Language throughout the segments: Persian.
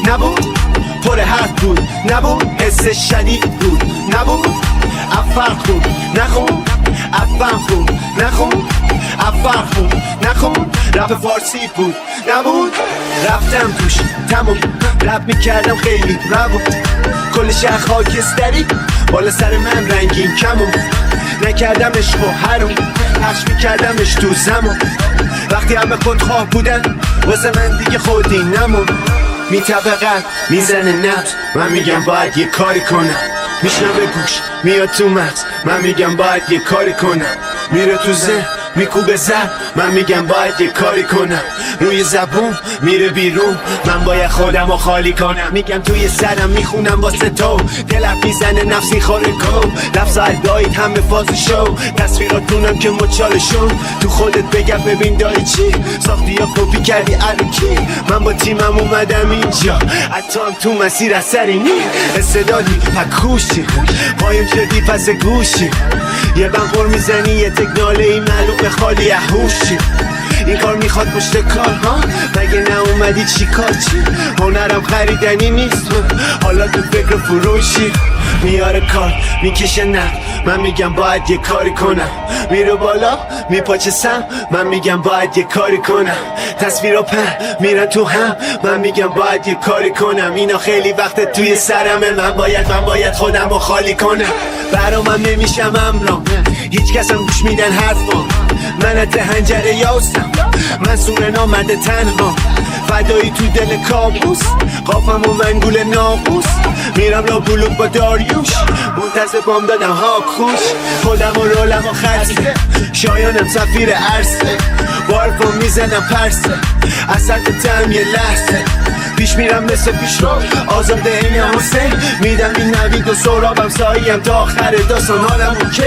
نبود، پر حرف بود نبود، حس شدید بود نبود، افر خون نخون، افن خون نخون، افر خون نخون، رپ فارسی بود نبود، رفتم توش تموم، رپ میکردم خیلی نبود، کل شهر خاکستری بالا سر من رنگین کمون، نکردمش و هرون پخش میکردمش تو زمان، وقتی همه خودخواه بودن واسه من دیگه خودی نمون، میطبقت میزنه نبض، من میگم باید یه کاری کنم، میشنم به گوش میاد تو مغز، من میگم باید یه کاری کنم، میره تو ذهن میکوبه زد، من میگم باید یه کاری کنم، روی زبون میره بیرون، من باید خودم رو خالی کنم، میگم توی سرم میخونم واسه تو، دلم میزنه نفسی خوره گو، لفظ ادایید همه فاز شو، تصویراتونم که مچالشون، تو خودت بگم ببین داری چی، ساختی یا کپی کردی الکی، من با تیمم اومدم اینجا، حتی هم تو مسیر اثری نی، استعدادی پکوشی، قایم شدی پس گوشی، یه بنخور میزنی یه تکناله ای معلوم خالی احوشی، این کار میخواد پشت کار ها، مگه نه اومدی چی کار چی، هنرم خریدنی نیست، حالا تو فکر فروشی، میاره کار میکشه نه، من میگم باید یه کاری کنم، میره بالا میپاچه سم، من میگم باید یه کاری کنم، تصویر و پر میرن تو هم، من میگم باید یه کاری کنم، اینا خیلی وقت توی سرمه، من باید خودم رو خالی کنم، برامم نمیشم امرام، هیچ کس هم گوش میدن حرفام، من ات هنجره یاستم، من سور نامده تنها، فدایی تو دل کابوس، قافم و منگول ناقوس، میرم لا بلوک با داریوش، منتظر بام دادم ها کوش، خودم و رولم و خرسه، شایانم سفیر عرصه، بارفم میزنم پرسه، اصلا تم یه لحظه، پیش میرم مثل پیش رو، آزاده اینم حسین، میدم این نوید و سرابم ساییم تا آخر داستان حالم اوکی،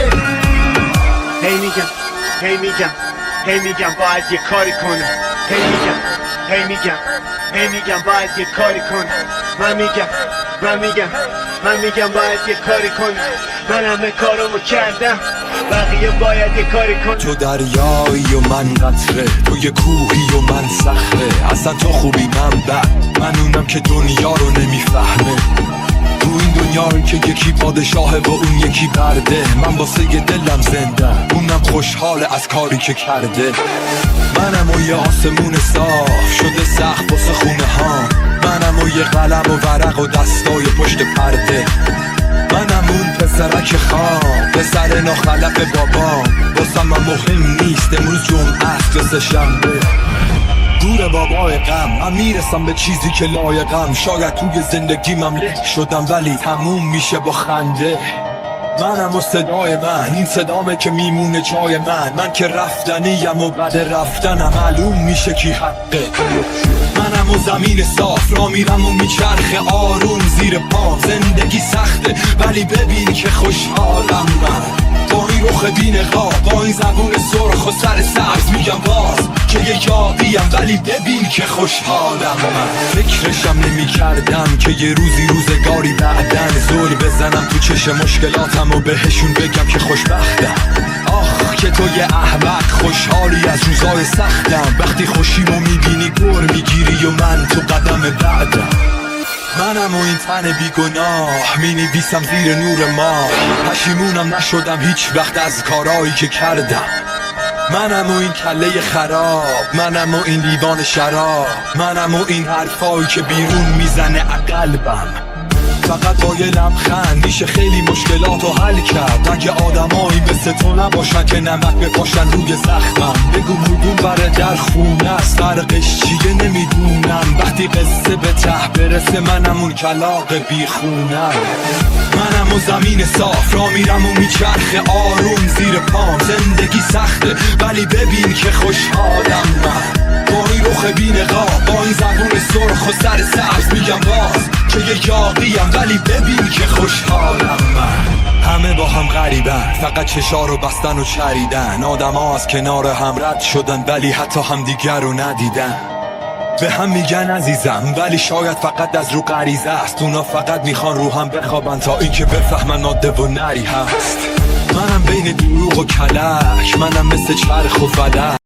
هی میگم باید یه کاری کنم، هی میگم باید یه کاری کنم، من میگم باید یه کاری کنم، من همه کارمو کردم، بقیه باید یه کاری کنم، تو دریایی و من قطره، تو یه کوهی و من صخره، اصلا تو خوبی من بد، من اونم که دنیا رو نمیفهمه، تو این دنیا که یکی پادشاهه و اون یکی برده، من واسه دلم زنده، اونم خوشحاله از کاری که کرده، منم و یه آسمون صاف شده سخت واسه خونه ها، منم و یه قلم و ورق و دستای پشت پرده، منم اون پسرک خواب، پسر ناخلف بابا، واسه من مهم نیست امروز جمعه است یا سه شنبه، دور بابای غم، من میرسم به چیزی که لایقم، شاید توی زندگیمم له شدم ولی تموم میشه با خنده، منم و صدای من، این صدامه که میمونه جای من که رفتنیم و بعد رفتنم معلوم میشه کی حقه، منم و زمین صاف را میرم و میچرخه آروم زیر پام، زندگی سخته ولی ببین که خوشحالم من، با این رخ بینقاب، با این زبون سرخ و سر سبز، میگم باز که یه یاقیم ولی ببین که خوشحالم من، فکرشم نمی کردم که یه روزگاری بعدن زل بزنم تو چشم مشکلاتم و بهشون بگم که خوشبختم، آخ که تو یه احمق خوشحالی از روزای سختم، وقتی خوشیمو میبینی گر میگیری و من تو قدم بعدم، منم و این تن بیگناه مینویسم زیر نور ماه، پشیمونم نشدم هیچ وقت از کارایی که کردم، منم و این کله خراب، منم و این لیوان شراب، منم و این حرفایی که بیرون میزنه قلبم، فقط با یه لبخند میشه خیلی مشکلاتو حل کرد، اگه آدمایی مثل تو نباشن که نمک بپاشن روی زخمم، بگو مردون بره در خونه است، فرقش چیه نمیدونم، وقتی قصه به ته برسه منم اون کلاغ بیخونم، منم و زمین صاف را میرم و میچرخه آروم زیر پام، زندگی سخته ولی ببین که خوشحالم من، با این رخ بینقاب، با این زبون سرخ و سر سبز، میگم باز که یه یاقیم ولی ببین که خوشحالم من، همه با هم غریبن، فقط چشا رو بستن و چریدن، آدم ها از کنار هم رد شدن ولی حتی هم دیگر رو ندیدن، به هم میگن عزیزم ولی شاید فقط از رو غریزه است، اونا فقط میخوان رو هم بخوابن تا اینکه بفهمن ماده و نری هست، منم بین دروغ و کلک، منم مثل چرخ و فلک.